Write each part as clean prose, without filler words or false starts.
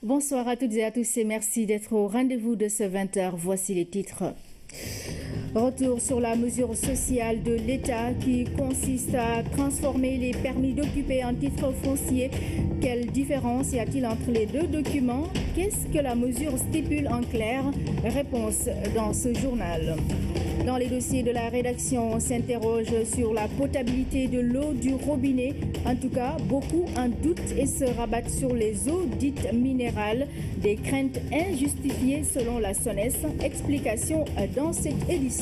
Bonsoir à toutes et à tous et merci d'être au rendez-vous de ce 20h. Voici les titres. Retour sur la mesure sociale de l'État qui consiste à transformer les permis d'occuper en titre foncier. Quelle différence y a-t-il entre les deux documents? Qu'est-ce que la mesure stipule en clair? Réponse dans ce journal. Dans les dossiers de la rédaction, on s'interroge sur la potabilité de l'eau du robinet. En tout cas, beaucoup en doutent et se rabattent sur les eaux dites minérales. Des craintes injustifiées selon la SONES. Explication dans cette édition.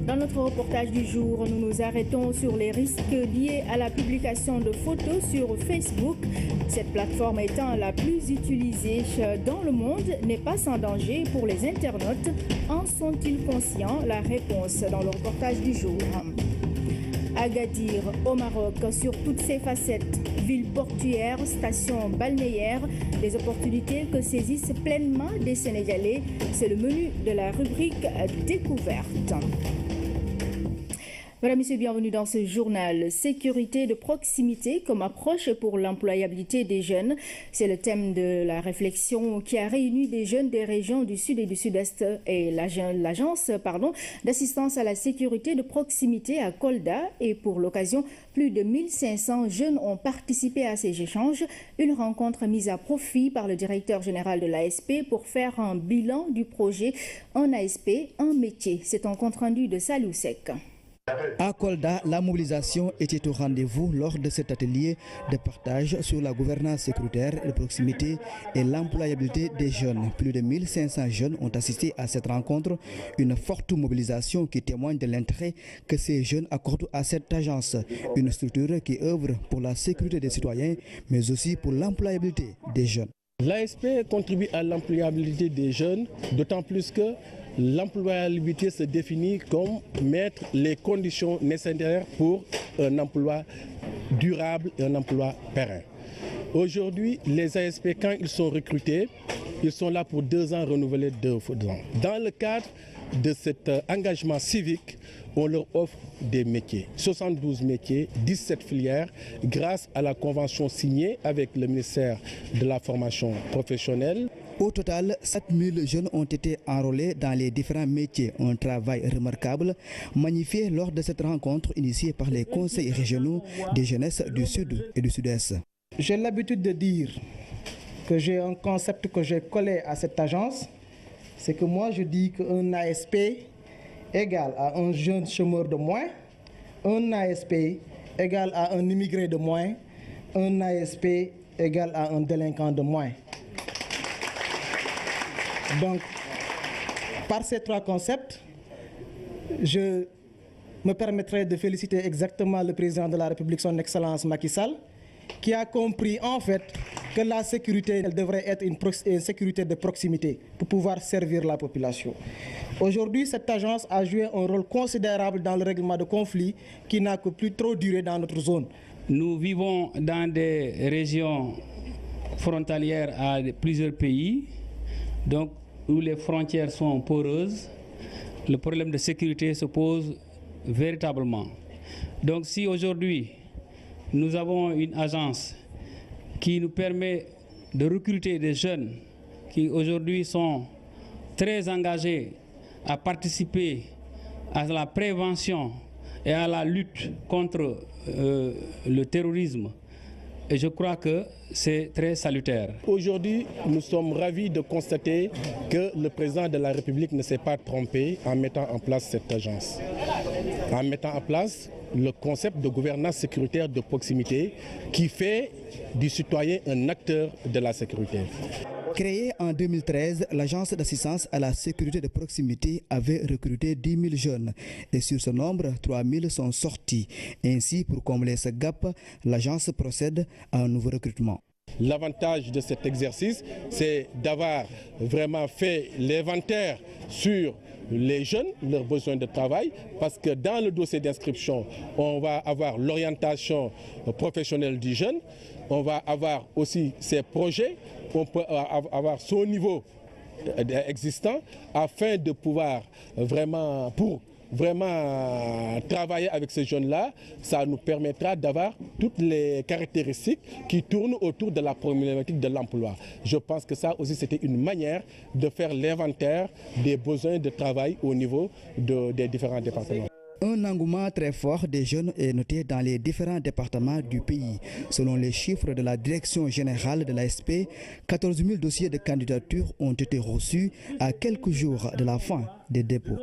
Dans notre reportage du jour, nous nous arrêtons sur les risques liés à la publication de photos sur Facebook. Cette plateforme étant la plus utilisée dans le monde, n'est pas sans danger pour les internautes. En sont-ils conscients? La réponse dans le reportage du jour. Agadir, au Maroc, sur toutes ses facettes, ville portuaire, station balnéaire, des opportunités que saisissent pleinement des Sénégalais. C'est le menu de la rubrique découverte. Voilà, messieurs, bienvenue dans ce journal. Sécurité de proximité comme approche pour l'employabilité des jeunes. C'est le thème de la réflexion qui a réuni des jeunes des régions du Sud et du Sud-Est et l'agence d'assistance à la sécurité de proximité à Kolda. Et pour l'occasion, plus de 1500 jeunes ont participé à ces échanges. Une rencontre mise à profit par le directeur général de l'ASP pour faire un bilan du projet Un ASP, un métier. C'est un compte-rendu de Salou Sek. À Kolda, la mobilisation était au rendez-vous lors de cet atelier de partage sur la gouvernance sécuritaire de proximité et l'employabilité des jeunes. Plus de 1500 jeunes ont assisté à cette rencontre, une forte mobilisation qui témoigne de l'intérêt que ces jeunes accordent à cette agence, une structure qui œuvre pour la sécurité des citoyens, mais aussi pour l'employabilité des jeunes. L'ASP contribue à l'employabilité des jeunes, d'autant plus que l'employabilité se définit comme mettre les conditions nécessaires pour un emploi durable et un emploi pérenne. Aujourd'hui, les ASP, quand ils sont recrutés, ils sont là pour 2 ans renouvelés 2 ans. Dans le cadre de cet engagement civique, on leur offre des métiers, 72 métiers, 17 filières, grâce à la convention signée avec le ministère de la formation professionnelle. Au total, 7000 jeunes ont été enrôlés dans les différents métiers. Un travail remarquable, magnifié lors de cette rencontre initiée par les conseils régionaux des jeunesses du Sud et du Sud-Est. J'ai l'habitude de dire que j'ai un concept que j'ai collé à cette agence. C'est que moi je dis qu'un ASP égale à un jeune chômeur de moins, un ASP égale à un immigré de moins, un ASP égale à un délinquant de moins. Donc, par ces 3 concepts, je me permettrai de féliciter exactement le président de la République, son Excellence Macky Sall, qui a compris en fait que la sécurité elle devrait être une sécurité de proximité pour pouvoir servir la population. Aujourd'hui, cette agence a joué un rôle considérable dans le règlement de conflits qui n'a que plus trop duré dans notre zone. Nous vivons dans des régions frontalières à plusieurs pays, donc où les frontières sont poreuses, le problème de sécurité se pose véritablement. Donc si aujourd'hui nous avons une agence qui nous permet de recruter des jeunes qui aujourd'hui sont très engagés à participer à la prévention et à la lutte contre le terrorisme, et je crois que c'est très salutaire. Aujourd'hui, nous sommes ravis de constater que le président de la République ne s'est pas trompé en mettant en place cette agence. En mettant en place le concept de gouvernance sécuritaire de proximité qui fait du citoyen un acteur de la sécurité. Créée en 2013, l'agence d'assistance à la sécurité de proximité avait recruté 10 000 jeunes et sur ce nombre, 3 000 sont sortis. Ainsi, pour combler ce gap, l'agence procède à un nouveau recrutement. L'avantage de cet exercice, c'est d'avoir vraiment fait l'inventaire sur les jeunes, leurs besoins de travail, parce que dans le dossier d'inscription, on va avoir l'orientation professionnelle du jeune, on va avoir aussi ses projets, on peut avoir son niveau existant afin de pouvoir vraiment, pour vraiment travailler avec ces jeunes-là, ça nous permettra d'avoir toutes les caractéristiques qui tournent autour de la problématique de l'emploi. Je pense que ça aussi, c'était une manière de faire l'inventaire des besoins de travail au niveau des différents départements. Un engouement très fort des jeunes est noté dans les différents départements du pays. Selon les chiffres de la Direction générale de l'ASP, 14 000 dossiers de candidature ont été reçus à quelques jours de la fin des dépôts.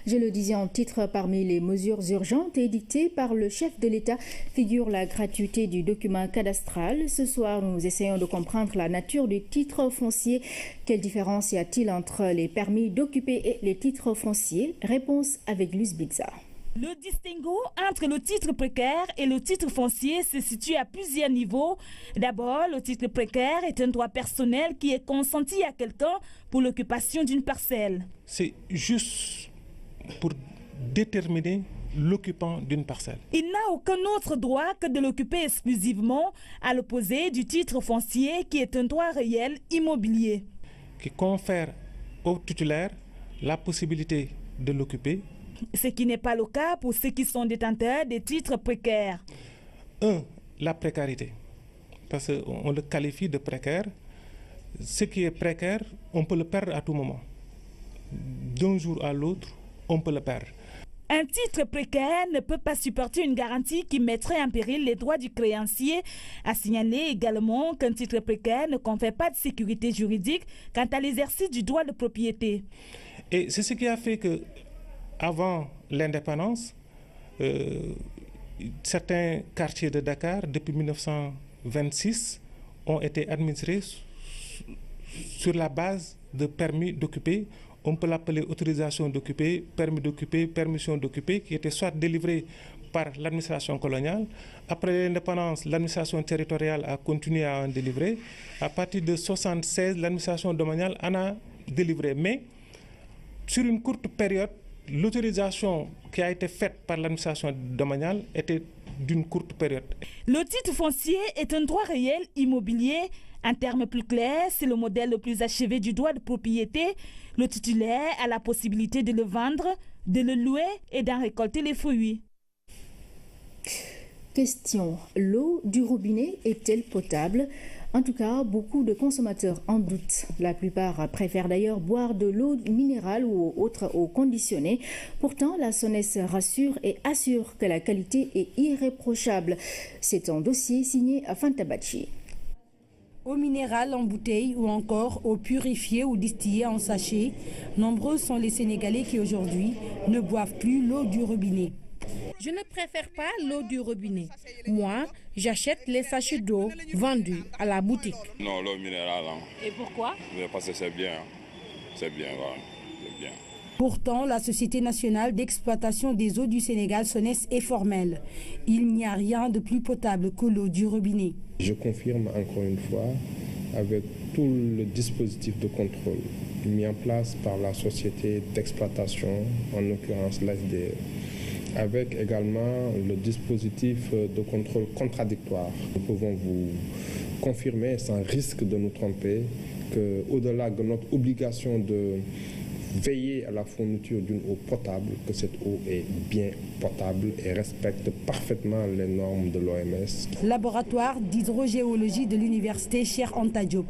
Je le disais en titre, parmi les mesures urgentes édictées par le chef de l'État figure la gratuité du document cadastral. Ce soir, nous essayons de comprendre la nature du titre foncier. Quelle différence y a-t-il entre les permis d'occuper et les titres fonciers? Réponse avec Luce Bizza. Le distinguo entre le titre précaire et le titre foncier se situe à plusieurs niveaux. D'abord, le titre précaire est un droit personnel qui est consenti à quelqu'un pour l'occupation d'une parcelle. C'est juste pour déterminer l'occupant d'une parcelle. Il n'a aucun autre droit que de l'occuper exclusivement, à l'opposé du titre foncier qui est un droit réel immobilier. Qui confère au titulaire la possibilité de l'occuper. Ce qui n'est pas le cas pour ceux qui sont détenteurs des titres précaires. La précarité, parce qu'on le qualifie de précaire. Ce qui est précaire, on peut le perdre à tout moment. D'un jour à l'autre, on peut le perdre. Un titre précaire ne peut pas supporter une garantie qui mettrait en péril les droits du créancier. À signaler également qu'un titre précaire ne confère pas de sécurité juridique quant à l'exercice du droit de propriété. Et c'est ce qui a fait que, avant l'indépendance, certains quartiers de Dakar, depuis 1926, ont été administrés sur la base de permis d'occuper. On peut l'appeler autorisation d'occuper, permis d'occuper, permission d'occuper, qui était soit délivré par l'administration coloniale. Après l'indépendance, l'administration territoriale a continué à en délivrer. À partir de 1976, l'administration domaniale en a délivré. Mais sur une courte période, l'autorisation qui a été faite par l'administration domaniale était d'une courte période. Le titre foncier est un droit réel immobilier. En termes plus clairs, c'est le modèle le plus achevé du droit de propriété. Le titulaire a la possibilité de le vendre, de le louer et d'en récolter les fruits. Question. L'eau du robinet est-elle potable? En tout cas, beaucoup de consommateurs en doutent. La plupart préfèrent d'ailleurs boire de l'eau minérale ou autre eau conditionnée. Pourtant, la SONES rassure et assure que la qualité est irréprochable. C'est un dossier signé à Fantabachi. Eau minérale en bouteille ou encore eau purifiée ou distillée en sachet, nombreux sont les Sénégalais qui aujourd'hui ne boivent plus l'eau du robinet. Je ne préfère pas l'eau du robinet. Moi, j'achète les sachets d'eau vendus à la boutique. Non, l'eau minérale. Et pourquoi? Parce que c'est bien. C'est bien, voilà. C'est bien. Pourtant, la Société nationale d'exploitation des eaux du Sénégal, SONES, est formelle. Il n'y a rien de plus potable que l'eau du robinet. Je confirme encore une fois, avec tout le dispositif de contrôle mis en place par la société d'exploitation, en l'occurrence l'ASDE, avec également le dispositif de contrôle contradictoire. Nous pouvons vous confirmer, sans risque de nous tromper, qu'au-delà de notre obligation de veiller à la fourniture d'une eau potable, que cette eau est bien potable et respecte parfaitement les normes de l'OMS. Laboratoire d'hydrogéologie de l'université Cheikh Anta Diop.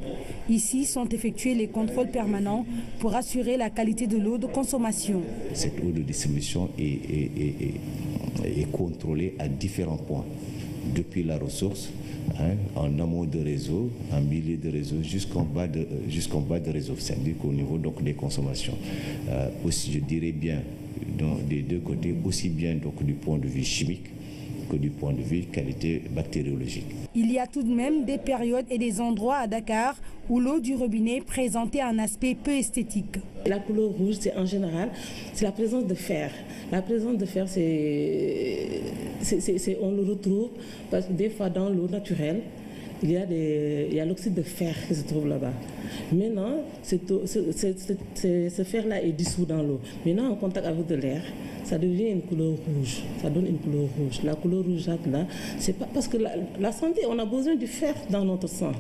Ici sont effectués les contrôles permanents pour assurer la qualité de l'eau de consommation. Cette eau de distribution est contrôlée à différents points, depuis la ressource, en amont de réseau, en milieu de réseau, jusqu'en bas de réseau, c'est-à-dire qu'au niveau donc, des consommations. Aussi, je dirais bien, des deux côtés, aussi bien donc, du point de vue chimique que du point de vue qualité bactériologique. Il y a tout de même des périodes et des endroits à Dakar où l'eau du robinet présentait un aspect peu esthétique. La couleur rouge, c'est en général, c'est la présence de fer. La présence de fer, on le retrouve parce que des fois dans l'eau naturelle, il y a l'oxyde de fer qui se trouve là-bas. Maintenant, ce fer-là est dissous dans l'eau. Maintenant, en contact avec de l'air, ça devient une couleur rouge. Ça donne une couleur rouge. La couleur rougeâtre, là, c'est pas parce que la santé, on a besoin du fer dans notre sang.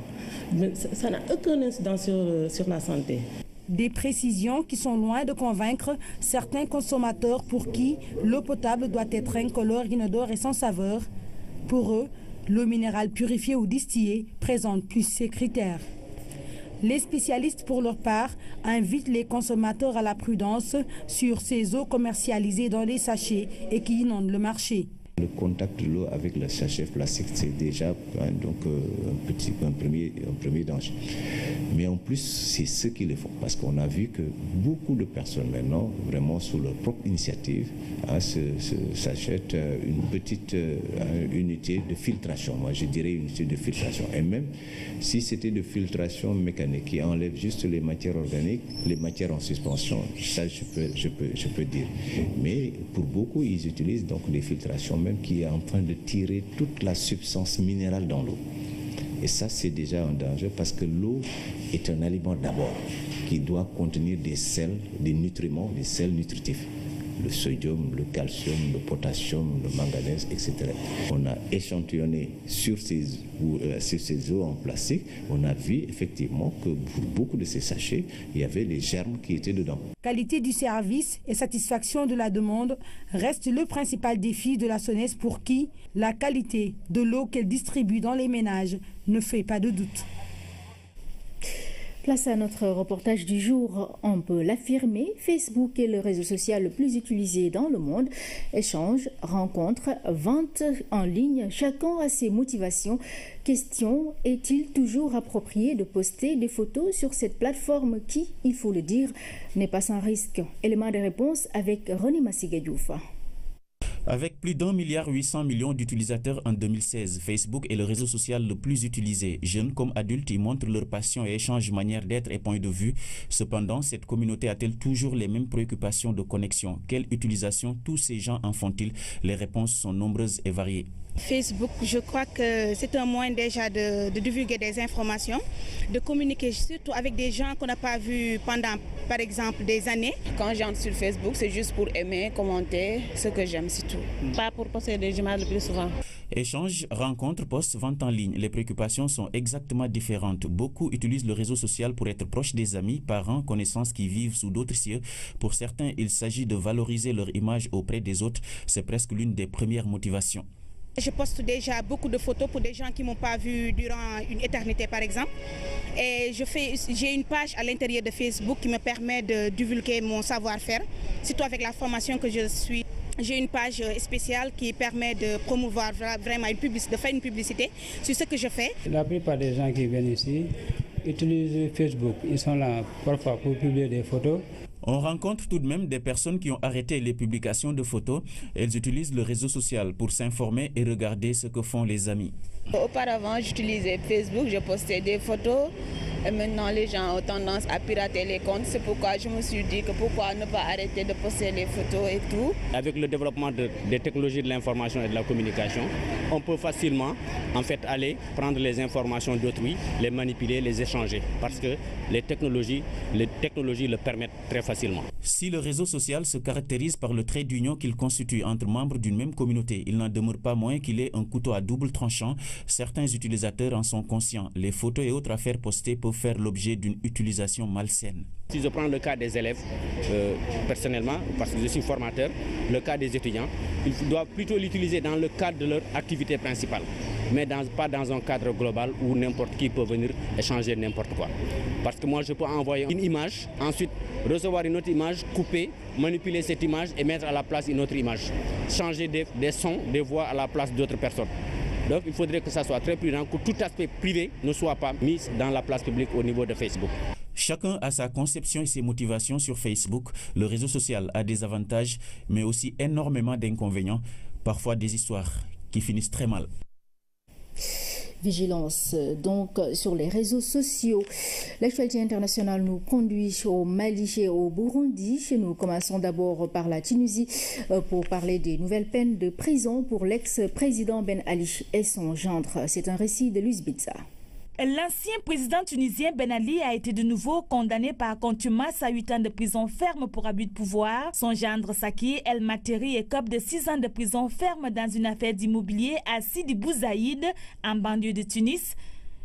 Mais ça n'a aucune incidence sur la santé. Des précisions qui sont loin de convaincre certains consommateurs pour qui l'eau potable doit être incolore, inodore et sans saveur. Pour eux, l'eau minérale purifiée ou distillée présente plus ces critères. Les spécialistes, pour leur part, invitent les consommateurs à la prudence sur ces eaux commercialisées dans les sachets et qui inondent le marché. Le contact de l'eau avec le sachet plastique, c'est déjà un premier danger. Mais en plus, c'est ceux qui le font. Parce qu'on a vu que beaucoup de personnes maintenant, vraiment sous leur propre initiative, s'achètent une petite unité de filtration. Moi, je dirais une unité de filtration. Et même si c'était de filtration mécanique qui enlève juste les matières organiques, les matières en suspension, ça je peux dire. Mais pour beaucoup, ils utilisent donc des filtrations qui est en train de tirer toute la substance minérale dans l'eau. Et ça, c'est déjà un danger parce que l'eau est un aliment d'abord qui doit contenir des sels, des nutriments, des sels nutritifs. Le sodium, le calcium, le potassium, le manganèse, etc. On a échantillonné sur ces eaux en plastique. On a vu effectivement que pour beaucoup de ces sachets, il y avait les germes qui étaient dedans. Qualité du service et satisfaction de la demande reste le principal défi de la SONES pour qui la qualité de l'eau qu'elle distribue dans les ménages ne fait pas de doute. Place à notre reportage du jour. On peut l'affirmer, Facebook est le réseau social le plus utilisé dans le monde. Échanges, rencontres, ventes en ligne, chacun a ses motivations. Question, est-il toujours approprié de poster des photos sur cette plateforme qui, il faut le dire, n'est pas sans risque? Élément de réponse avec René Massiga-Diouf. Avec plus d'1,8 milliard d'utilisateurs en 2016, Facebook est le réseau social le plus utilisé. Jeunes comme adultes y montrent leur passion et échangent manière d'être et point de vue. Cependant, cette communauté a-t-elle toujours les mêmes préoccupations de connexion? Quelle utilisation tous ces gens en font-ils? Les réponses sont nombreuses et variées. Facebook, je crois que c'est un moyen déjà de divulguer des informations, de communiquer surtout avec des gens qu'on n'a pas vus pendant, par exemple, des années. Quand j'entre sur Facebook, c'est juste pour aimer, commenter ce que j'aime, c'est tout. Pas pour poster des images le plus souvent. Échanges, rencontres, posts, ventes en ligne. Les préoccupations sont exactement différentes. Beaucoup utilisent le réseau social pour être proches des amis, parents, connaissances qui vivent sous d'autres cieux. Pour certains, il s'agit de valoriser leur image auprès des autres. C'est presque l'une des premières motivations. Je poste déjà beaucoup de photos pour des gens qui ne m'ont pas vu durant une éternité, par exemple. Et j'ai une page à l'intérieur de Facebook qui me permet de divulguer mon savoir-faire, surtout avec la formation que je suis. J'ai une page spéciale qui permet de promouvoir vraiment de faire une publicité sur ce que je fais. La plupart des gens qui viennent ici utilisent Facebook. Ils sont là parfois pour publier des photos. On rencontre tout de même des personnes qui ont arrêté les publications de photos. Elles utilisent le réseau social pour s'informer et regarder ce que font les amis. Auparavant, j'utilisais Facebook, je postais des photos. Et maintenant, les gens ont tendance à pirater les comptes. C'est pourquoi je me suis dit que pourquoi ne pas arrêter de poster les photos et tout. Avec le développement des technologies de l'information et de la communication, on peut facilement aller prendre les informations d'autrui, les manipuler, les échanger. Parce que les technologies le permettent très facilement. Si le réseau social se caractérise par le trait d'union qu'il constitue entre membres d'une même communauté, il n'en demeure pas moins qu'il est un couteau à double tranchant. Certains utilisateurs en sont conscients. Les photos et autres affaires postées peuvent faire l'objet d'une utilisation malsaine. Si je prends le cas des élèves, personnellement, parce que je suis formateur, le cas des étudiants, ils doivent plutôt l'utiliser dans le cadre de leur activité principale, mais pas dans un cadre global où n'importe qui peut venir échanger n'importe quoi. Parce que moi, je peux envoyer une image, ensuite recevoir une autre image, couper, manipuler cette image et mettre à la place une autre image. Changer des sons, des voix à la place d'autres personnes. Donc il faudrait que ça soit très prudent, que tout aspect privé ne soit pas mis dans la place publique au niveau de Facebook. Chacun a sa conception et ses motivations sur Facebook. Le réseau social a des avantages, mais aussi énormément d'inconvénients, parfois des histoires qui finissent très mal. Vigilance donc sur les réseaux sociaux. L'actualité internationale nous conduit au Mali et au Burundi. Nous commençons d'abord par la Tunisie pour parler des nouvelles peines de prison pour l'ex-président Ben Ali et son gendre. C'est un récit de Luis Bitsa. L'ancien président tunisien Ben Ali a été de nouveau condamné par contumace à 8 ans de prison ferme pour abus de pouvoir. Son gendre Saki El Materi écope de 6 ans de prison ferme dans une affaire d'immobilier à Sidi Bouzaïd, en banlieue de Tunis.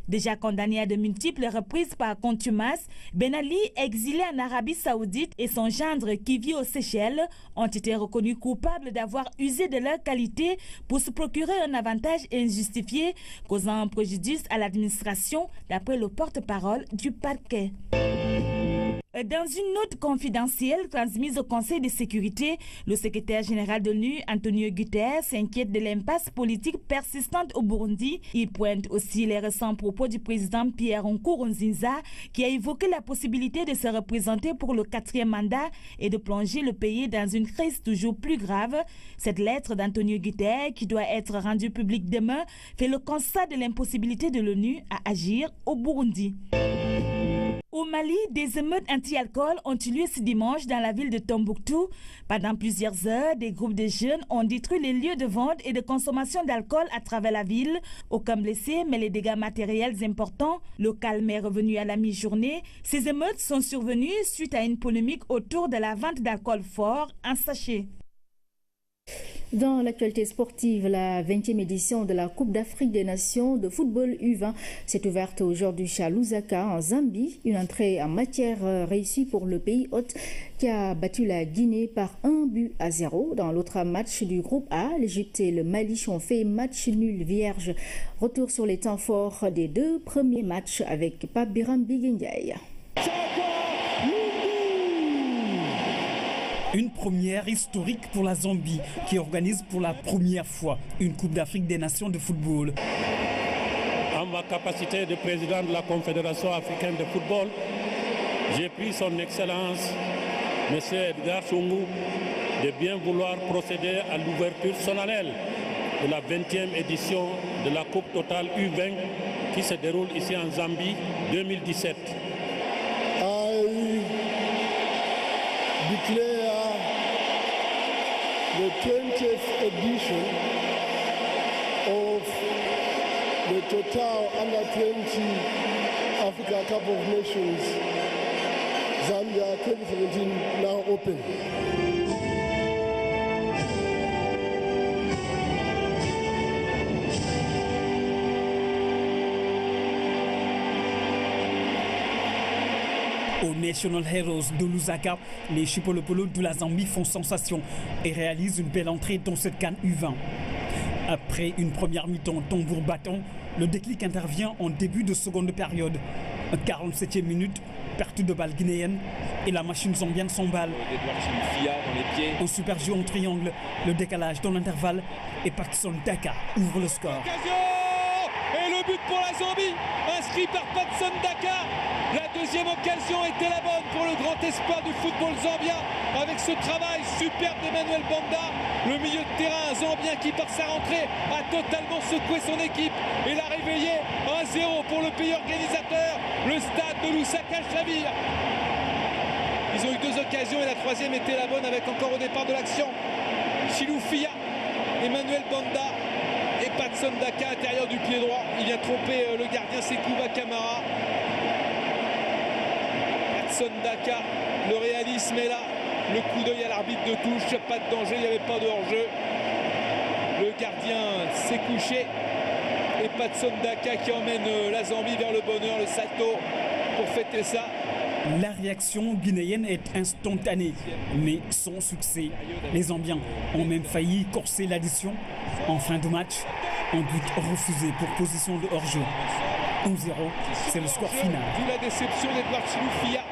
Déjà condamné à de multiples reprises par contumace, Ben Ali, exilé en Arabie Saoudite, et son gendre qui vit aux Seychelles ont été reconnus coupables d'avoir usé de leur qualité pour se procurer un avantage injustifié, causant un préjudice à l'administration, d'après le porte-parole du parquet. Dans une note confidentielle transmise au Conseil de sécurité, le secrétaire général de l'ONU, Antonio Guterres, s'inquiète de l'impasse politique persistante au Burundi. Il pointe aussi les récents propos du président Pierre Nkurunziza, qui a évoqué la possibilité de se représenter pour le 4e mandat et de plonger le pays dans une crise toujours plus grave. Cette lettre d'Antonio Guterres, qui doit être rendue publique demain, fait le constat de l'impossibilité de l'ONU à agir au Burundi. Au Mali, des émeutes anti-alcool ont eu lieu ce dimanche dans la ville de Tombouctou. Pendant plusieurs heures, des groupes de jeunes ont détruit les lieux de vente et de consommation d'alcool à travers la ville. Aucun blessé, mais les dégâts matériels importants. Le calme est revenu à la mi-journée. Ces émeutes sont survenues suite à une polémique autour de la vente d'alcool fort en sachet. Dans l'actualité sportive, la 20e édition de la Coupe d'Afrique des Nations de football U20 s'est ouverte aujourd'hui à Lusaka, en Zambie. Une entrée en matière réussie pour le pays hôte qui a battu la Guinée par 1-0. Dans l'autre match du groupe A, l'Égypte et le Mali ont fait match nul vierge. Retour sur les temps forts des 2 premiers matchs avec Pape Biram Biguendiaï. Une première historique pour la Zambie qui organise pour la première fois une Coupe d'Afrique des Nations de football. En ma capacité de président de la Confédération africaine de football, j'ai pris son Excellence, M. Edgar Chungu, de bien vouloir procéder à l'ouverture solennelle de la 20e édition de la Coupe Totale U20 qui se déroule ici en Zambie 2017. Declare the 20th edition of the Total Under-20 Africa Cup of Nations Zambia 2017 now open. Aux National Heroes de Lusaka, les Chipolopolo de la Zambie font sensation et réalisent une belle entrée dans cette CAN U20. Après une première mi-temps tambour battant, le déclic intervient en début de seconde période. 47e minute, perte de balle guinéenne et la machine zambienne s'emballe. Un super jeu en triangle, le décalage dans l'intervalle et Patson Daka ouvre le score. Et le but pour la Zambie, inscrit par Patson Daka. La deuxième occasion était la bonne pour le grand espoir du football zambien, avec ce travail superbe d'Emmanuel Banda, le milieu de terrain zambien qui par sa rentrée a totalement secoué son équipe et l'a réveillé. 1-0 pour le pays organisateur, le stade de Lusaka Chavir. Ils ont eu 2 occasions et la troisième était la bonne avec encore au départ de l'action Chilufia, Emmanuel Banda et Patson Daka intérieur du pied droit. Il vient tromper le gardien Sekouba Kamara. Patson Daka, le réalisme est là. Le coup d'œil à l'arbitre de touche, pas de danger, il n'y avait pas de hors-jeu. Le gardien s'est couché. Et Patson Daka qui emmène la Zambie vers le bonheur, le salto pour fêter ça. La réaction guinéenne est instantanée, mais sans succès. Les Zambiens ont même failli corser l'addition. En fin de match, un but refusé pour position de hors-jeu. 1-0, c'est le score final. Vu la déception d'Edouard Chilufia.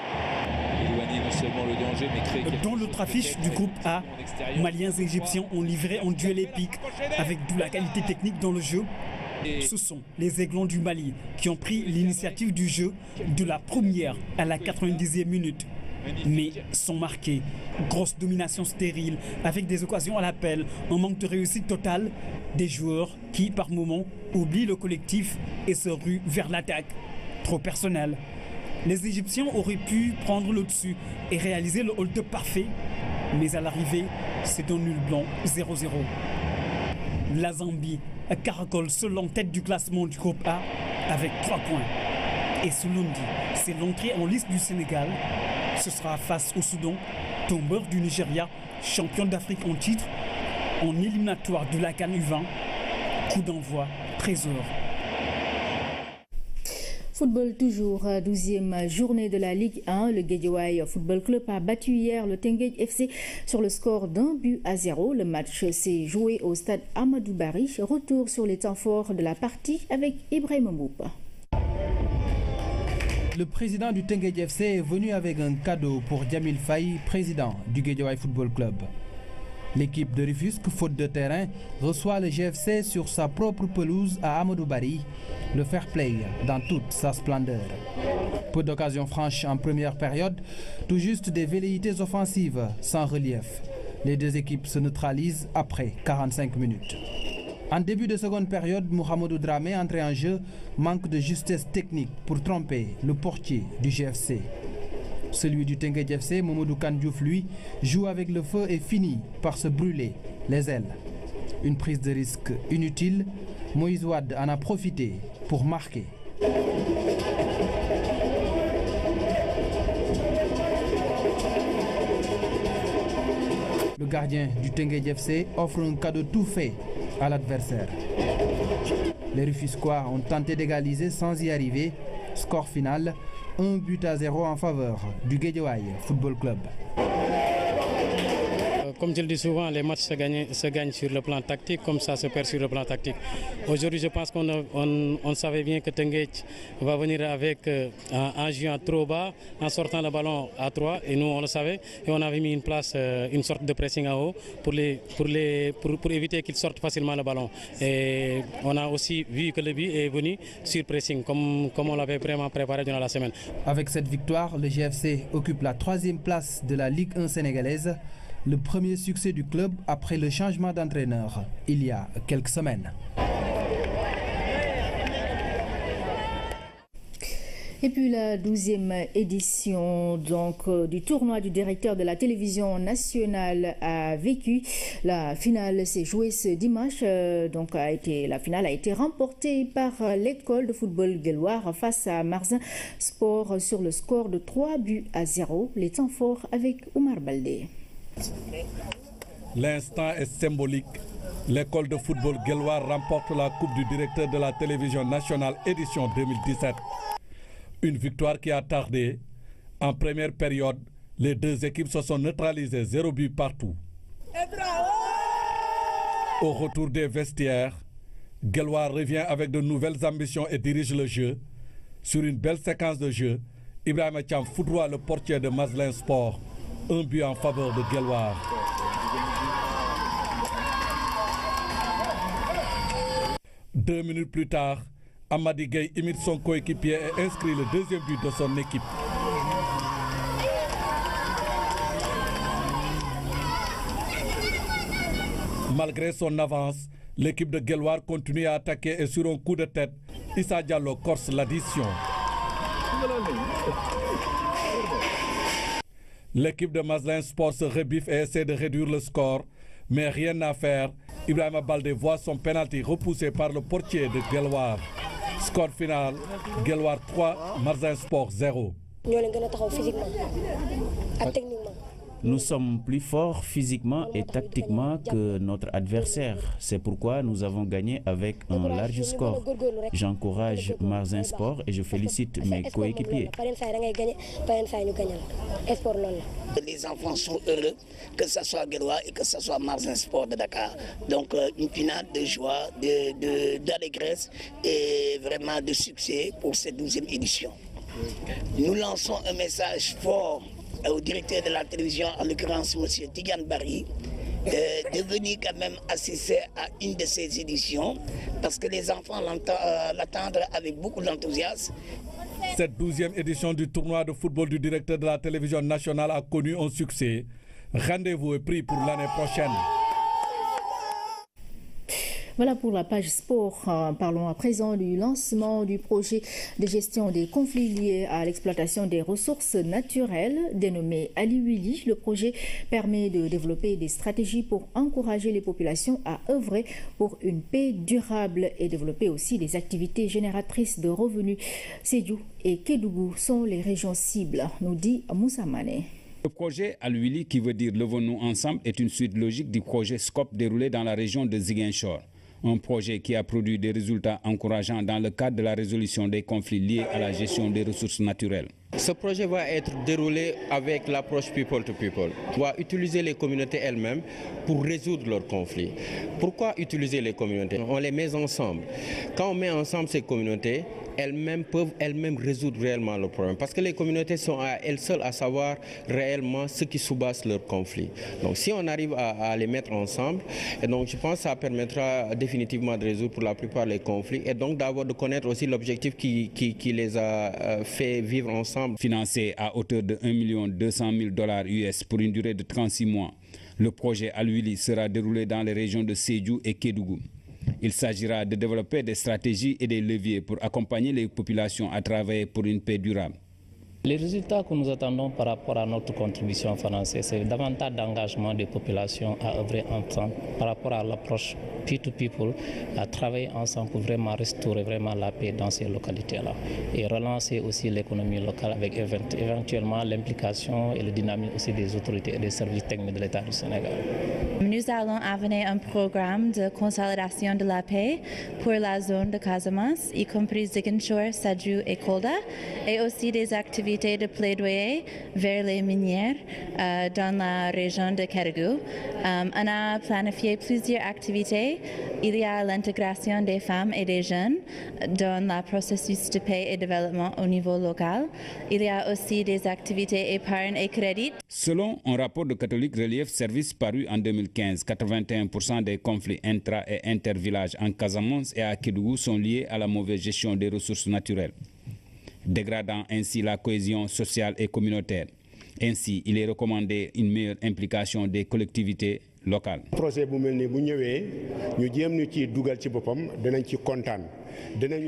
Éloigner non seulement le danger, mais créer quelque Dans l'autre affiche du groupe A, Maliens et Égyptiens ont livré un duel épique avec de la qualité technique dans le jeu. Ce sont les Aiglons du Mali qui ont pris l'initiative du jeu de la première à la 90e minute. Mais sans marquer, grosse domination stérile avec des occasions à l'appel, un manque de réussite totale, des joueurs qui par moments oublient le collectif et se ruent vers l'attaque. Trop personnel. Les Égyptiens auraient pu prendre le dessus et réaliser le hold-up parfait, mais à l'arrivée, c'est un nul blanc 0-0. La Zambie caracole seule en tête du classement du groupe A avec 3 points. Et ce lundi, c'est l'entrée en liste du Sénégal. Ce sera face au Soudan, tombeur du Nigeria, champion d'Afrique en titre, en éliminatoire de la CAN U20. Coup d'envoi, 13h. Football toujours, 12e journée de la Ligue 1. Le Guédiawaye Football Club a battu hier le Teungueth FC sur le score d'1-0. Le match s'est joué au stade Amadou Barry. Retour sur les temps forts de la partie avec Ibrahim Mboupa. Le président du Teungueth FC est venu avec un cadeau pour Djamil Faye, président du Guédiawaye Football Club. L'équipe de Rufisque, faute de terrain, reçoit le GFC sur sa propre pelouse à Amadou Barry. Le fair play dans toute sa splendeur. Peu d'occasions franches en première période, tout juste des velléités offensives sans relief. Les deux équipes se neutralisent après 45 minutes. En début de seconde période, Mohamedou Dramé, entré en jeu, manque de justesse technique pour tromper le portier du GFC. Celui du Teungueth FC, Mamadou Kandiouf, lui, joue avec le feu et finit par se brûler les ailes. Une prise de risque inutile, Moïse Wade en a profité pour marquer. Le gardien du Teungueth FC offre un cadeau tout fait à l'adversaire. Les Rufisquois ont tenté d'égaliser sans y arriver. Score final, 1-0 en faveur du Guédiawaye Football Club. Comme je le dis souvent, les matchs se gagnent sur le plan tactique, comme ça se perd sur le plan tactique. Aujourd'hui, je pense qu'on savait bien que Teungueth va venir avec en jouant trop bas, en sortant le ballon à 3, et nous on le savait, et on avait mis une place, une sorte de pressing en haut pour éviter qu'ils sortent facilement le ballon. Et on a aussi vu que le but est venu sur pressing, comme on l'avait vraiment préparé durant la semaine. Avec cette victoire, le GFC occupe la 3e place de la Ligue 1 sénégalaise. Le premier succès du club après le changement d'entraîneur il y a quelques semaines. Et puis la 12e édition du tournoi du directeur de la télévision nationale a vécu. La finale s'est jouée ce dimanche. La finale a été remportée par l'école de football Guelwaar face à Marzin Sport sur le score de 3-0. Les temps forts avec Oumar Baldé. L'instant est symbolique. L'école de football Guelwaar remporte la coupe du directeur de la télévision nationale édition 2017. Une victoire qui a tardé. En première période, les deux équipes se sont neutralisées, 0 but partout. Au retour des vestiaires, Guelwaar revient avec de nouvelles ambitions et dirige le jeu. Sur une belle séquence de jeu, Ibrahim Thiam foudroie le portier de Marzin Sport. 1 but en faveur de Guelwaar. Deux minutes plus tard, Amadi Gueye imite son coéquipier et inscrit le deuxième but de son équipe. Malgré son avance, l'équipe de Guelwaar continue à attaquer et sur un coup de tête, Issa Diallo corse l'addition. L'équipe de Marzin Sport se rebiffe et essaie de réduire le score, mais rien à faire. Ibrahim Baldé voit son pénalty repoussé par le portier de Guelwaar. Score final, Guelwaar 3, Marzin Sport 0. Nous sommes plus forts physiquement et tactiquement que notre adversaire. C'est pourquoi nous avons gagné avec un large score. J'encourage Marzin Sport et je félicite mes coéquipiers. Les enfants sont heureux, que ce soit Guelwaar et que ce soit Marzin Sport de Dakar. Donc une finale de joie, d'allégresse et vraiment de succès pour cette 12e édition. Nous lançons un message fort au directeur de la télévision, en l'occurrence M. Tidiane Barry, de venir quand même assister à une de ces éditions, parce que les enfants l'attendent avec beaucoup d'enthousiasme. Cette 12e édition du tournoi de football du directeur de la télévision nationale a connu un succès. Rendez-vous est pris pour l'année prochaine. Voilà pour la page sport. Parlons à présent du lancement du projet de gestion des conflits liés à l'exploitation des ressources naturelles, dénommé Aliwili. Le projet permet de développer des stratégies pour encourager les populations à œuvrer pour une paix durable et développer aussi des activités génératrices de revenus. Sédhiou et Kédougou sont les régions cibles, nous dit Moussa Mané. Le projet Aliwili, qui veut dire Levons-nous ensemble, est une suite logique du projet SCOP déroulé dans la région de Ziguinchor. Un projet qui a produit des résultats encourageants dans le cadre de la résolution des conflits liés à la gestion des ressources naturelles. Ce projet va être déroulé avec l'approche people to people. On va utiliser les communautés elles-mêmes pour résoudre leurs conflits. Pourquoi utiliser les communautés? On les met ensemble. Quand on met ensemble ces communautés, elles-mêmes peuvent résoudre réellement le problème. Parce que les communautés sont à elles seules à savoir réellement ce qui sous-basse leurs conflits. Donc si on arrive à les mettre ensemble, et donc je pense que ça permettra définitivement de résoudre pour la plupart les conflits et donc de connaître aussi l'objectif qui les a fait vivre ensemble. Financé à hauteur de $1 200 000 US pour une durée de 36 mois, le projet Alwili sera déroulé dans les régions de Sédhiou et Kédougou. Il s'agira de développer des stratégies et des leviers pour accompagner les populations à travailler pour une paix durable. Les résultats que nous attendons par rapport à notre contribution française, c'est davantage d'engagement des populations à œuvrer ensemble par rapport à l'approche people, à travailler ensemble pour vraiment restaurer la paix dans ces localités-là et relancer aussi l'économie locale avec éventuellement l'implication et le dynamisme aussi des autorités et des services techniques de l'État du Sénégal. Nous allons amener un programme de consolidation de la paix pour la zone de Casamance, y compris Ziguinchor, Sédhiou et Kolda, et aussi des activités de plaidoyer vers les minières dans la région de Kédougou. On a planifié plusieurs activités. Il y a l'intégration des femmes et des jeunes dans le processus de paix et développement au niveau local. Il y a aussi des activités épargne et crédit. Selon un rapport de Catholic Relief Service paru en 2015, 81% des conflits intra- et intervillages en Casamance et à Kédougou sont liés à la mauvaise gestion des ressources naturelles, dégradant ainsi la cohésion sociale et communautaire. Ainsi, il est recommandé une meilleure implication des collectivités locales.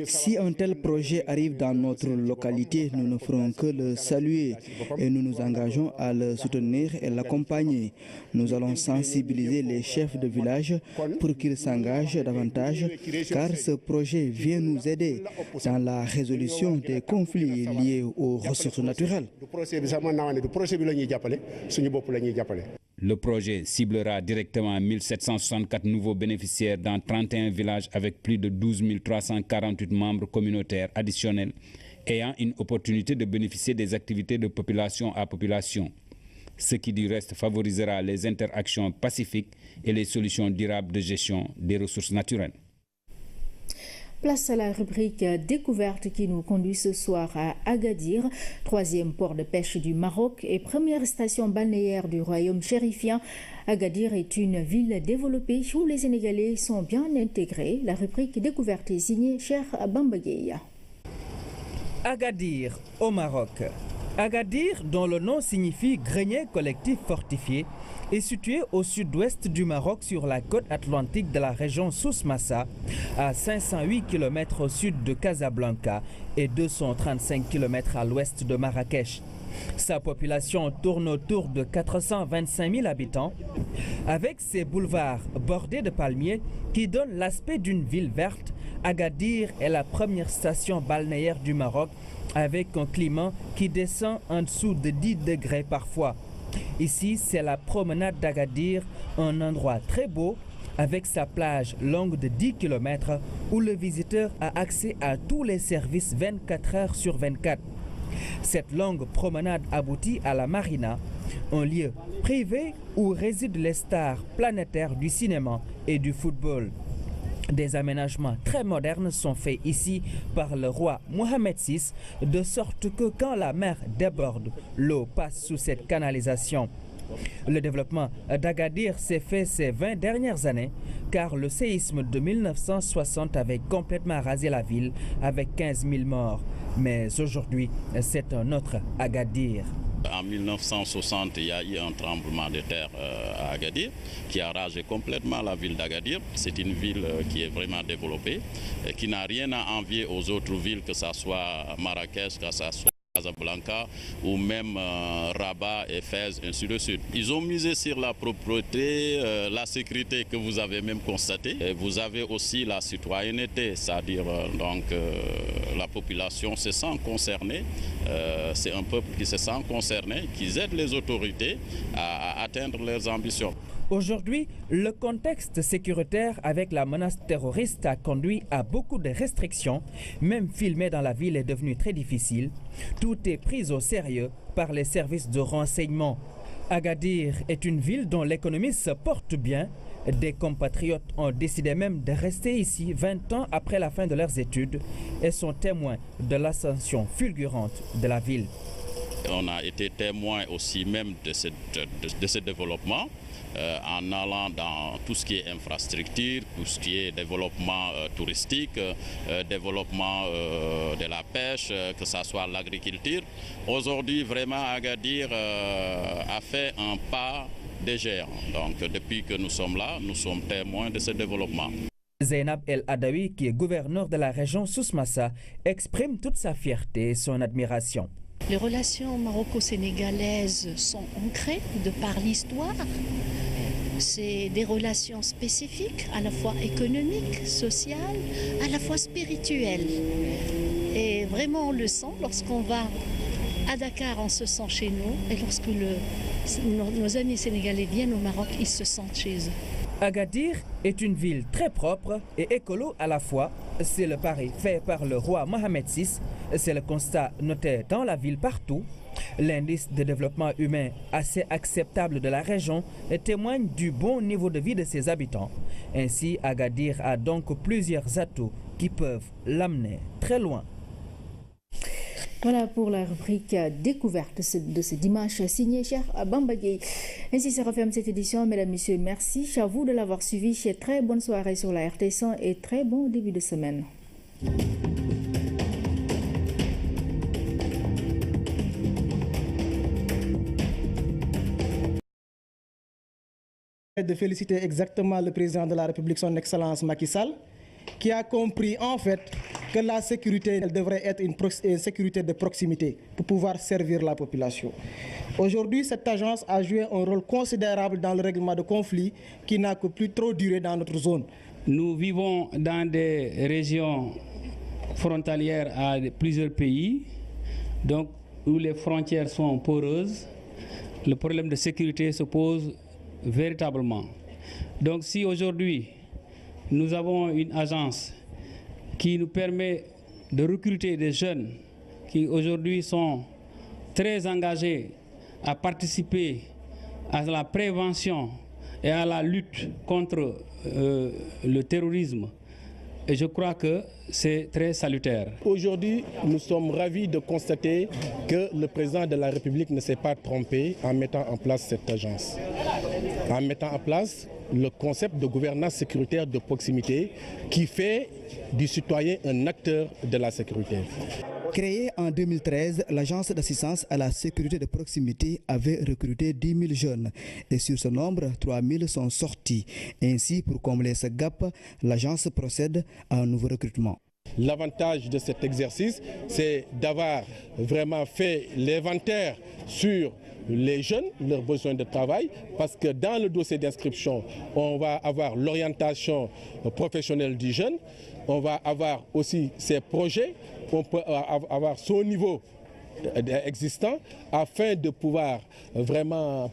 Si un tel projet arrive dans notre localité, nous ne ferons que le saluer et nous nous engageons à le soutenir et l'accompagner. Nous allons sensibiliser les chefs de village pour qu'ils s'engagent davantage car ce projet vient nous aider dans la résolution des conflits liés aux ressources naturelles. Le projet ciblera directement 1764 nouveaux bénéficiaires dans 31 villages avec plus de 12 348 membres communautaires additionnels ayant une opportunité de bénéficier des activités de population à population, ce qui du reste favorisera les interactions pacifiques et les solutions durables de gestion des ressources naturelles. Place à la rubrique découverte qui nous conduit ce soir à Agadir, troisième port de pêche du Maroc et première station balnéaire du royaume chérifien. Agadir est une ville développée où les Sénégalais sont bien intégrés. La rubrique découverte est signée Cheikh Bamba Gueye. Agadir au Maroc. Agadir, dont le nom signifie grenier collectif fortifié, est situé au sud-ouest du Maroc sur la côte atlantique de la région Souss Massa, à 508 km au sud de Casablanca et 235 km à l'ouest de Marrakech. Sa population tourne autour de 425 000 habitants, avec ses boulevards bordés de palmiers qui donnent l'aspect d'une ville verte. Agadir est la première station balnéaire du Maroc, avec un climat qui descend en dessous de 10 degrés parfois. Ici, c'est la promenade d'Agadir, un endroit très beau, avec sa plage longue de 10 km où le visiteur a accès à tous les services 24 heures sur 24. Cette longue promenade aboutit à la Marina, un lieu privé où résident les stars planétaires du cinéma et du football. Des aménagements très modernes sont faits ici par le roi Mohamed VI, de sorte que quand la mer déborde, l'eau passe sous cette canalisation. Le développement d'Agadir s'est fait ces 20 dernières années, car le séisme de 1960 avait complètement rasé la ville avec 15 000 morts. Mais aujourd'hui, c'est un autre Agadir. En 1960, il y a eu un tremblement de terre à Agadir qui a rasé complètement la ville d'Agadir. C'est une ville qui est vraiment développée et qui n'a rien à envier aux autres villes, que ce soit Marrakech, que ce soit Casablanca ou même Rabat et Fès, ainsi de suite. Ils ont misé sur la propreté, la sécurité que vous avez même constatée. Et vous avez aussi la citoyenneté, c'est-à-dire la population se sent concernée. C'est un peuple qui se sent concerné, qui aide les autorités à atteindre leurs ambitions. Aujourd'hui, le contexte sécuritaire avec la menace terroriste a conduit à beaucoup de restrictions. Même filmer dans la ville est devenu très difficile. Tout est pris au sérieux par les services de renseignement. Agadir est une ville dont l'économie se porte bien. Des compatriotes ont décidé même de rester ici 20 ans après la fin de leurs études et sont témoins de l'ascension fulgurante de la ville. On a été témoin aussi même de ce développement en allant dans tout ce qui est infrastructure, tout ce qui est développement touristique, développement de la pêche, que ce soit l'agriculture. Aujourd'hui, vraiment, Agadir a fait un pas de géant. Donc, depuis que nous sommes là, nous sommes témoins de ce développement. Zainab El Adawi, qui est gouverneur de la région Souss-Massa, exprime toute sa fierté et son admiration. Les relations maroco-sénégalaises sont ancrées de par l'histoire. C'est des relations spécifiques, à la fois économiques, sociales, à la fois spirituelles. Et vraiment, on le sent lorsqu'on va à Dakar, on se sent chez nous. Et lorsque nos amis sénégalais viennent au Maroc, ils se sentent chez eux. Agadir est une ville très propre et écolo à la fois. C'est le pari fait par le roi Mohamed VI. C'est le constat noté dans la ville partout. L'indice de développement humain assez acceptable de la région témoigne du bon niveau de vie de ses habitants. Ainsi, Agadir a donc plusieurs atouts qui peuvent l'amener très loin. Voilà pour la rubrique découverte de ce dimanche signé cher Bamba Gueye. Ainsi se referme cette édition. Mesdames, Messieurs, merci à vous de l'avoir suivi. Très bonne soirée sur la RT100 et très bon début de semaine. De féliciter exactement le président de la République, son Excellence Macky Sall, qui a compris en fait que la sécurité elle devrait être une sécurité de proximité pour pouvoir servir la population. Aujourd'hui, cette agence a joué un rôle considérable dans le règlement de conflits qui n'a que plus trop duré dans notre zone. Nous vivons dans des régions frontalières à plusieurs pays, donc où les frontières sont poreuses. Le problème de sécurité se pose véritablement. Donc si aujourd'hui nous avons une agence qui nous permet de recruter des jeunes qui aujourd'hui sont très engagés à participer à la prévention et à la lutte contre le terrorisme, et je crois que c'est très salutaire. Aujourd'hui, nous sommes ravis de constater que le président de la République ne s'est pas trompé en mettant en place cette agence. En mettant en place le concept de gouvernance sécuritaire de proximité qui fait du citoyen un acteur de la sécurité. Créée en 2013, l'Agence d'assistance à la sécurité de proximité avait recruté 10 000 jeunes et sur ce nombre, 3 000 sont sortis. Ainsi, pour combler ce gap, l'agence procède à un nouveau recrutement. L'avantage de cet exercice, c'est d'avoir vraiment fait l'inventaire sur les jeunes, leurs besoins de travail, parce que dans le dossier d'inscription, on va avoir l'orientation professionnelle du jeune, on va avoir aussi ses projets, on peut avoir son niveau existant afin de pouvoir vraiment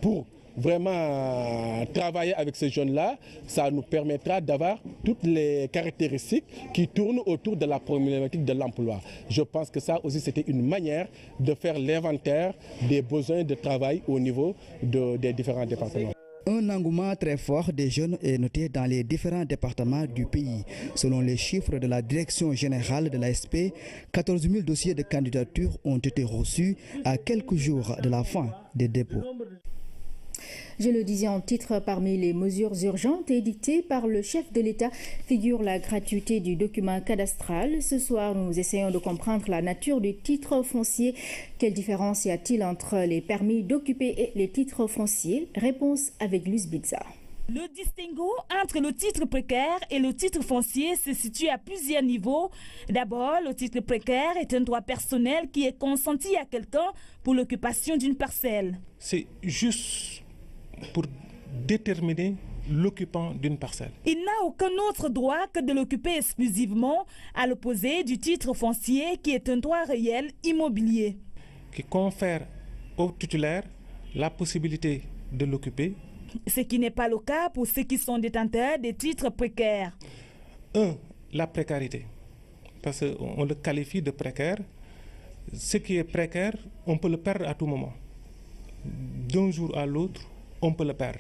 travailler avec ces jeunes-là. Ça nous permettra d'avoir toutes les caractéristiques qui tournent autour de la problématique de l'emploi. Je pense que ça aussi c'était une manière de faire l'inventaire des besoins de travail au niveau des différents départements. Un engouement très fort des jeunes est noté dans les différents départements du pays. Selon les chiffres de la Direction générale de l'ASP, 14 000 dossiers de candidature ont été reçus à quelques jours de la fin des dépôts. Je le disais en titre, parmi les mesures urgentes édictées par le chef de l'État figure la gratuité du document cadastral. Ce soir, nous essayons de comprendre la nature du titre foncier. Quelle différence y a-t-il entre les permis d'occuper et les titres fonciers? Réponse avec Luce Bizza. Le distinguo entre le titre précaire et le titre foncier se situe à plusieurs niveaux. D'abord, le titre précaire est un droit personnel qui est consenti à quelqu'un pour l'occupation d'une parcelle. C'est juste pour déterminer l'occupant d'une parcelle. Il n'a aucun autre droit que de l'occuper exclusivement, à l'opposé du titre foncier qui est un droit réel immobilier. Qui confère au titulaire la possibilité de l'occuper Ce qui n'est pas le cas pour ceux qui sont détenteurs des titres précaires. La précarité. Parce qu'on le qualifie de précaire. Ce qui est précaire, on peut le perdre à tout moment. D'un jour à l'autre, on peut le perdre.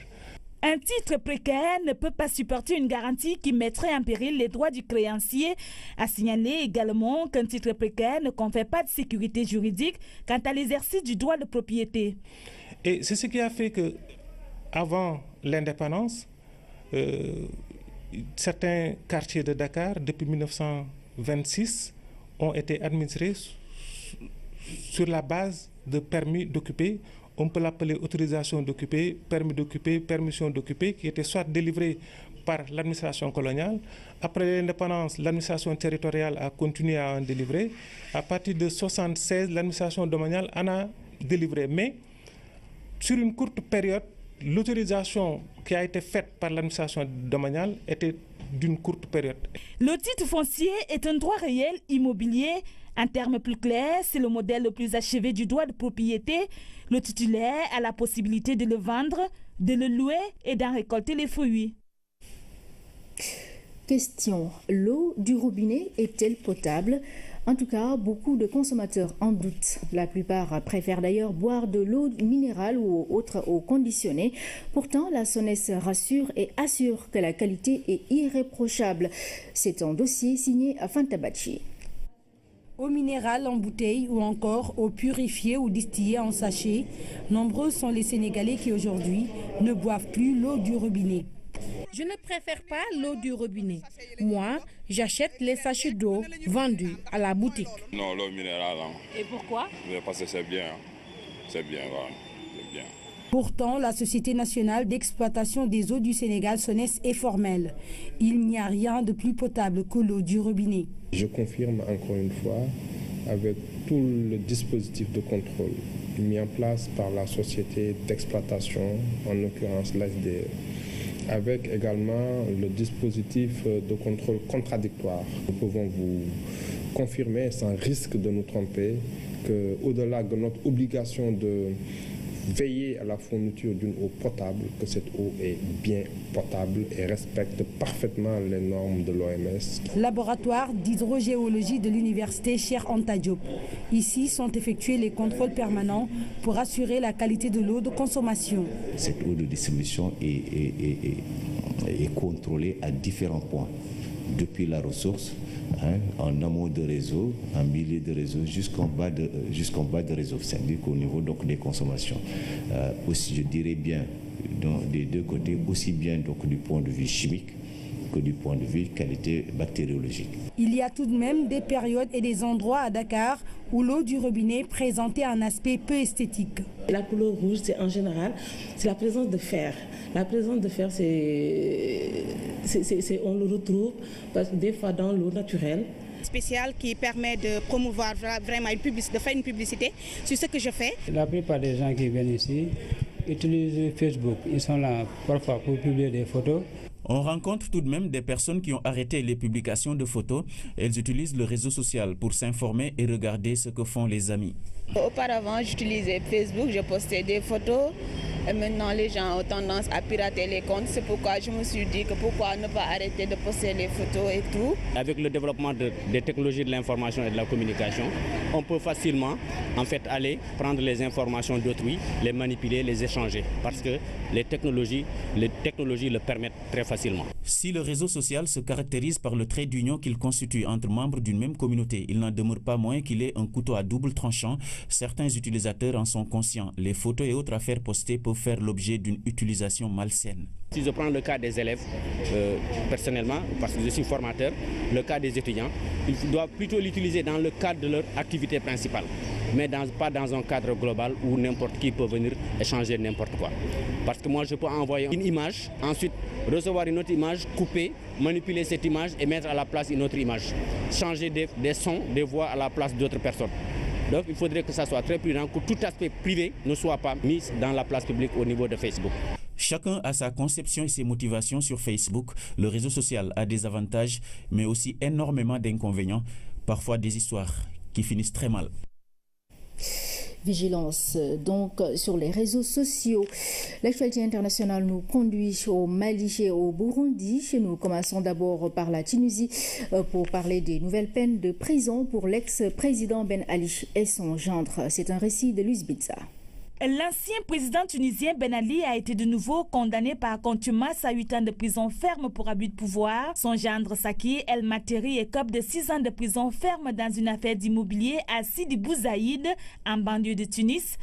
Un titre précaire ne peut pas supporter une garantie qui mettrait en péril les droits du créancier. A signalé également qu'un titre précaire ne confère pas de sécurité juridique quant à l'exercice du droit de propriété. Et c'est ce qui a fait que, avant l'indépendance, certains quartiers de Dakar, depuis 1926, ont été administrés sur la base de permis d'occuper. On peut l'appeler autorisation d'occuper, permis d'occuper, permission d'occuper, qui était soit délivré par l'administration coloniale. Après l'indépendance, l'administration territoriale a continué à en délivrer. À partir de 1976, l'administration domaniale en a délivré. Mais sur une courte période, l'autorisation qui a été faite par l'administration domaniale était d'une courte période. Le titre foncier est un droit réel immobilier. En termes plus clairs, c'est le modèle le plus achevé du droit de propriété. Le titulaire a la possibilité de le vendre, de le louer et d'en récolter les fruits. Question: l'eau du robinet est-elle potable? En tout cas, beaucoup de consommateurs en doutent. La plupart préfèrent d'ailleurs boire de l'eau minérale ou autre eau conditionnée. Pourtant, la SONES rassure et assure que la qualité est irréprochable. C'est un dossier signé à Fantabachi. Eau minérale en bouteille ou encore eau purifiée ou distillée en sachet, nombreux sont les Sénégalais qui aujourd'hui ne boivent plus l'eau du robinet. Je ne préfère pas l'eau du robinet. Moi, j'achète les sachets d'eau vendus à la boutique. Non, l'eau minérale. Et pourquoi? Parce que c'est bien. C'est bien, voilà. C'est bien. Pourtant, la Société nationale d'exploitation des eaux du Sénégal, SONES, est formelle. Il n'y a rien de plus potable que l'eau du robinet. Je confirme encore une fois, avec tout le dispositif de contrôle mis en place par la société d'exploitation, en l'occurrence l'ASDE, avec également le dispositif de contrôle contradictoire. Nous pouvons vous confirmer, sans risque de nous tromper, qu'au-delà de notre obligation de veiller à la fourniture d'une eau potable, que cette eau est bien potable et respecte parfaitement les normes de l'OMS. Laboratoire d'hydrogéologie de l'université Cheikh Anta Diop. Ici sont effectués les contrôles permanents pour assurer la qualité de l'eau de consommation. Cette eau de distribution est contrôlée à différents points, depuis la ressource, en amont de réseau, en milieu de réseau, jusqu'en bas de réseau, c'est-à-dire qu'au niveau donc, des consommations. Aussi, je dirais bien, des deux côtés, aussi bien donc, du point de vue chimique que du point de vue qualité bactériologique. Il y a tout de même des périodes et des endroits à Dakar où l'eau du robinet présentait un aspect peu esthétique. La couleur rouge, c'est en général, c'est la présence de fer. La présence de fer, on le retrouve parce que des fois dans l'eau naturelle. Spécial qui permet de promouvoir vraiment de faire une publicité sur ce que je fais. La plupart des gens qui viennent ici utilisent Facebook. Ils sont là parfois pour publier des photos. On rencontre tout de même des personnes qui ont arrêté les publications de photos. Elles utilisent le réseau social pour s'informer et regarder ce que font les amis. Auparavant, j'utilisais Facebook, je postais des photos. Et maintenant, les gens ont tendance à pirater les comptes. C'est pourquoi je me suis dit que pourquoi ne pas arrêter de poster les photos et tout. Avec le développement des technologies de l'information et de la communication, on peut facilement en fait aller prendre les informations d'autrui, les manipuler, les échanger. Parce que les technologies le permettent très facilement. Si le réseau social se caractérise par le trait d'union qu'il constitue entre membres d'une même communauté, il n'en demeure pas moins qu'il est un couteau à double tranchant. Certains utilisateurs en sont conscients. Les photos et autres affaires postées peuvent faire l'objet d'une utilisation malsaine. Si je prends le cas des élèves, personnellement, parce que je suis formateur, le cas des étudiants, ils doivent plutôt l'utiliser dans le cadre de leur activité principale, mais pas dans un cadre global où n'importe qui peut venir échanger n'importe quoi. Parce que moi, je peux envoyer une image, ensuite recevoir une autre image, couper, manipuler cette image et mettre à la place une autre image. Changer des sons, des voix à la place d'autres personnes. Donc il faudrait que ça soit très prudent, que tout aspect privé ne soit pas mis dans la place publique au niveau de Facebook. Chacun a sa conception et ses motivations sur Facebook. Le réseau social a des avantages, mais aussi énormément d'inconvénients, parfois des histoires qui finissent très mal. vigilance donc sur les réseaux sociaux. L'actualité internationale nous conduit au Mali et au Burundi. Nous commençons d'abord par la Tunisie pour parler des nouvelles peines de prison pour l'ex-président Ben Ali et son gendre. C'est un récit de Luis Bitza. L'ancien président tunisien Ben Ali a été de nouveau condamné par contumace à 8 ans de prison ferme pour abus de pouvoir. Son gendre Saki El Materi écope de 6 ans de prison ferme dans une affaire d'immobilier à Sidi Bouzaïd, en banlieue de Tunis.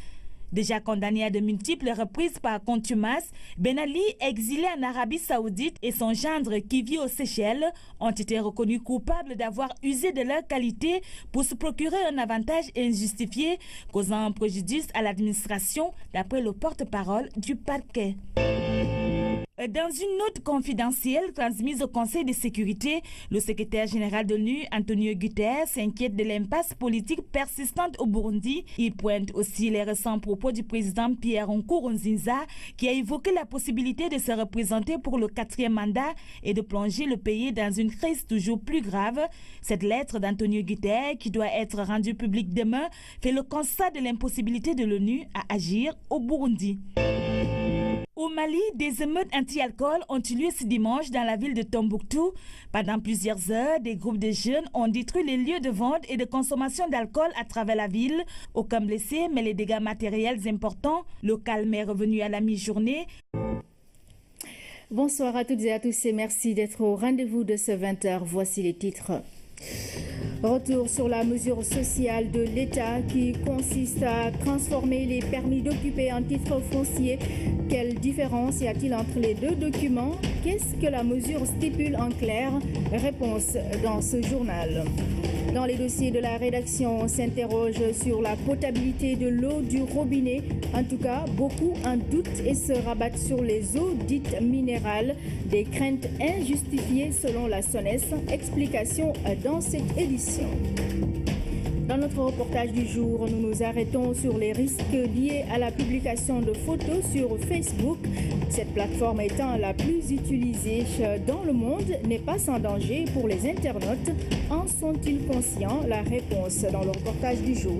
Déjà condamné à de multiples reprises par contumace, Ben Ali, exilé en Arabie Saoudite, et son gendre qui vit aux Seychelles ont été reconnus coupables d'avoir usé de leur qualité pour se procurer un avantage injustifié, causant un préjudice à l'administration, d'après le porte-parole du parquet. Dans une note confidentielle transmise au Conseil de sécurité, le secrétaire général de l'ONU, Antonio Guterres, s'inquiète de l'impasse politique persistante au Burundi. Il pointe aussi les récents propos du président Pierre Nkurunziza, qui a évoqué la possibilité de se représenter pour le 4e mandat et de plonger le pays dans une crise toujours plus grave. Cette lettre d'Antonio Guterres, qui doit être rendue publique demain, fait le constat de l'impossibilité de l'ONU à agir au Burundi. Au Mali, des émeutes anti-alcool ont eu lieu ce dimanche dans la ville de Tombouctou. Pendant plusieurs heures, des groupes de jeunes ont détruit les lieux de vente et de consommation d'alcool à travers la ville. Aucun blessé, mais les dégâts matériels importants. Le calme est revenu à la mi-journée. Bonsoir à toutes et à tous et merci d'être au rendez-vous de ce 20h. Voici les titres. Retour sur la mesure sociale de l'État qui consiste à transformer les permis d'occuper en titre foncier. Quelle différence y a-t-il entre les deux documents? Qu'est-ce que la mesure stipule en clair? Réponse dans ce journal. Dans les dossiers de la rédaction, on s'interroge sur la potabilité de l'eau du robinet. En tout cas, beaucoup en doutent et se rabattent sur les eaux dites minérales. Des craintes injustifiées selon la SONES. Explication dans cette édition. Dans notre reportage du jour, nous nous arrêtons sur les risques liés à la publication de photos sur Facebook. Cette plateforme étant la plus utilisée dans le monde, n'est pas sans danger pour les internautes. En sont-ils conscients? La réponse dans le reportage du jour.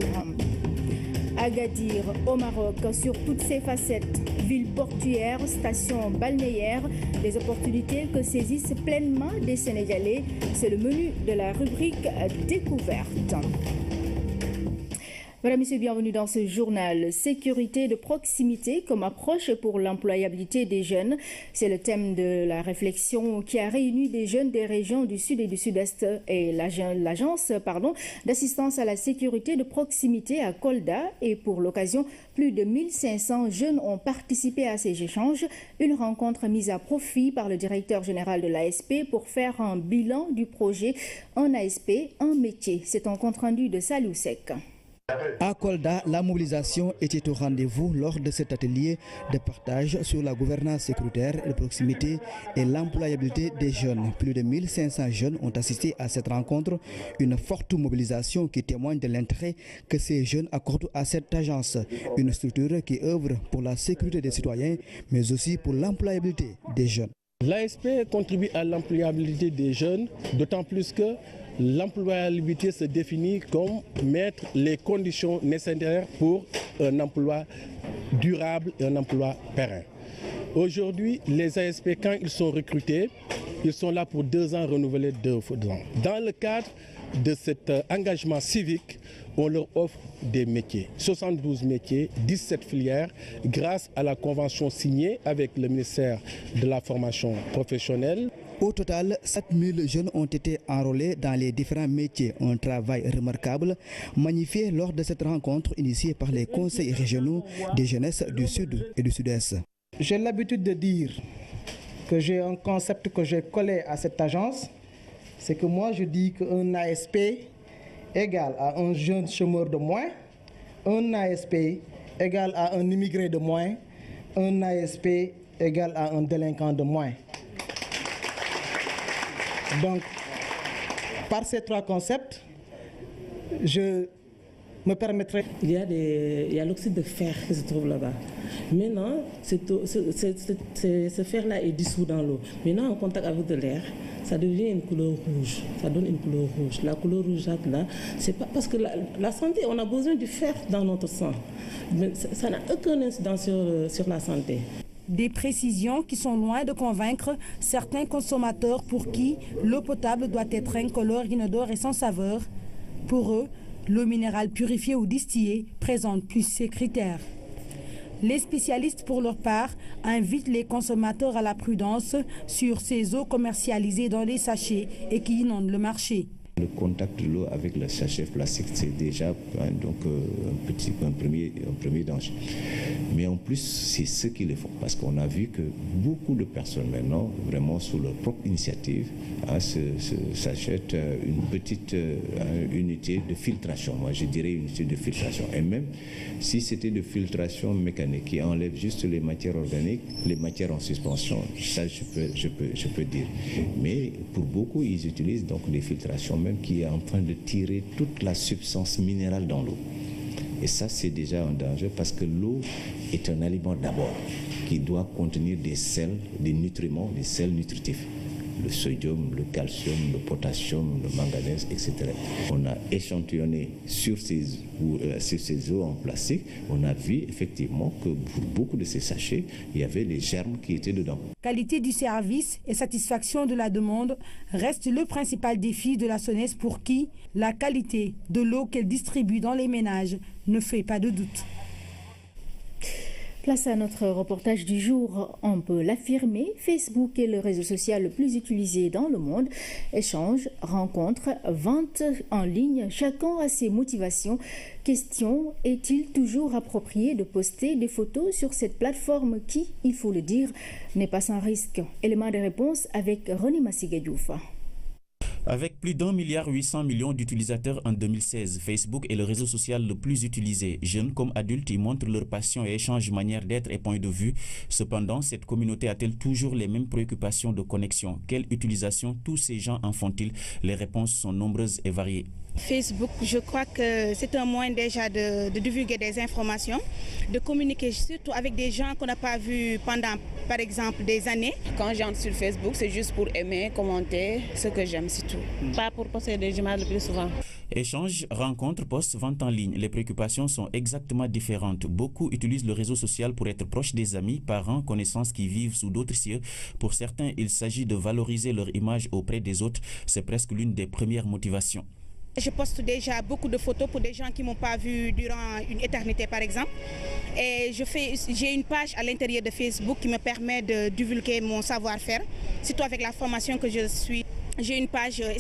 Agadir, au Maroc, sur toutes ses facettes, ville portuaire, station balnéaire, les opportunités que saisissent pleinement des Sénégalais, c'est le menu de la rubrique découverte. Voilà, messieurs, bienvenue dans ce journal. Sécurité de proximité comme approche pour l'employabilité des jeunes. C'est le thème de la réflexion qui a réuni des jeunes des régions du Sud et du Sud-Est et l'agence d'assistance à la sécurité de proximité à Kolda. Et pour l'occasion, plus de 1500 jeunes ont participé à ces échanges. Une rencontre mise à profit par le directeur général de l'ASP pour faire un bilan du projet Un ASP, un métier. C'est un compte-rendu de Salou Sek. À Kolda, la mobilisation était au rendez-vous lors de cet atelier de partage sur la gouvernance sécuritaire de proximité et l'employabilité des jeunes. Plus de 1500 jeunes ont assisté à cette rencontre, une forte mobilisation qui témoigne de l'intérêt que ces jeunes accordent à cette agence, une structure qui œuvre pour la sécurité des citoyens, mais aussi pour l'employabilité des jeunes. L'ASP contribue à l'employabilité des jeunes, d'autant plus que l'employabilité se définit comme mettre les conditions nécessaires pour un emploi durable et un emploi pérenne. Aujourd'hui, les ASP, quand ils sont recrutés, ils sont là pour 2 ans renouvelés 2 ans. Dans le cadre de cet engagement civique, on leur offre des métiers, 72 métiers, 17 filières, grâce à la convention signée avec le ministère de la formation professionnelle. Au total, 7000 jeunes ont été enrôlés dans les différents métiers. Un travail remarquable, magnifié lors de cette rencontre initiée par les conseils régionaux des jeunesses du Sud et du Sud-Est. J'ai l'habitude de dire que j'ai un concept que j'ai collé à cette agence. C'est que moi je dis qu'un ASP égale à un jeune chômeur de moins, un ASP égale à un immigré de moins, un ASP égale à un délinquant de moins. Donc, par ces 3 concepts, je me permettrai... Il y a l'oxyde de fer qui se trouve là-bas. Maintenant, ce fer-là est dissous dans l'eau. Maintenant, en contact avec de l'air, ça devient une couleur rouge. Ça donne une couleur rouge. La couleur rougeâtre, là, c'est pas parce que la santé, on a besoin du fer dans notre sang. Mais ça n'a aucune incidence sur la santé. Des précisions qui sont loin de convaincre certains consommateurs pour qui l'eau potable doit être incolore, inodore et sans saveur. Pour eux, l'eau minérale purifiée ou distillée présente plus ces critères. Les spécialistes, pour leur part, invitent les consommateurs à la prudence sur ces eaux commercialisées dans les sachets et qui inondent le marché. Le contact de l'eau avec le sachet plastique, c'est déjà un premier danger. Mais en plus, c'est ceux qui le font. Parce qu'on a vu que beaucoup de personnes maintenant, vraiment sous leur propre initiative, s'achètent une petite unité de filtration. Moi, je dirais une unité de filtration. Et même si c'était de filtration mécanique qui enlève juste les matières organiques, les matières en suspension, ça je peux dire. Mais pour beaucoup, ils utilisent donc des filtrations même qui est en train de tirer toute la substance minérale dans l'eau. Et ça, c'est déjà un danger parce que l'eau est un aliment d'abord qui doit contenir des sels, des nutriments, des sels nutritifs. Le sodium, le calcium, le potassium, le manganèse, etc. On a échantillonné sur ces eaux en plastique. On a vu effectivement que pour beaucoup de ces sachets, il y avait les germes qui étaient dedans. Qualité du service et satisfaction de la demande reste le principal défi de la SONES pour qui la qualité de l'eau qu'elle distribue dans les ménages ne fait pas de doute. Place à notre reportage du jour. On peut l'affirmer, Facebook est le réseau social le plus utilisé dans le monde. Échanges, rencontres, ventes en ligne, chacun a ses motivations. Question, est-il toujours approprié de poster des photos sur cette plateforme qui, il faut le dire, n'est pas sans risque? Élément de réponse avec René Massiga-Diouf. Avec plus d'1,8 milliard d'utilisateurs en 2016, Facebook est le réseau social le plus utilisé. Jeunes comme adultes y montrent leur passion et échangent manière d'être et point de vue. Cependant, cette communauté a-t-elle toujours les mêmes préoccupations de connexion? Quelle utilisation tous ces gens en font-ils? Les réponses sont nombreuses et variées. Facebook, je crois que c'est un moyen déjà de divulguer des informations, de communiquer surtout avec des gens qu'on n'a pas vus pendant, par exemple, des années. Quand j'entre sur Facebook, c'est juste pour aimer, commenter ce que j'aime, c'est tout. Pas pour poster des images le plus souvent. Échanges, rencontres, posts, ventes en ligne. Les préoccupations sont exactement différentes. Beaucoup utilisent le réseau social pour être proches des amis, parents, connaissances qui vivent sous d'autres cieux. Pour certains, il s'agit de valoriser leur image auprès des autres. C'est presque l'une des premières motivations. Je poste déjà beaucoup de photos pour des gens qui ne m'ont pas vu durant une éternité, par exemple. Et j'ai une page à l'intérieur de Facebook qui me permet de divulguer mon savoir-faire, surtout avec la formation que je suis. J'ai une page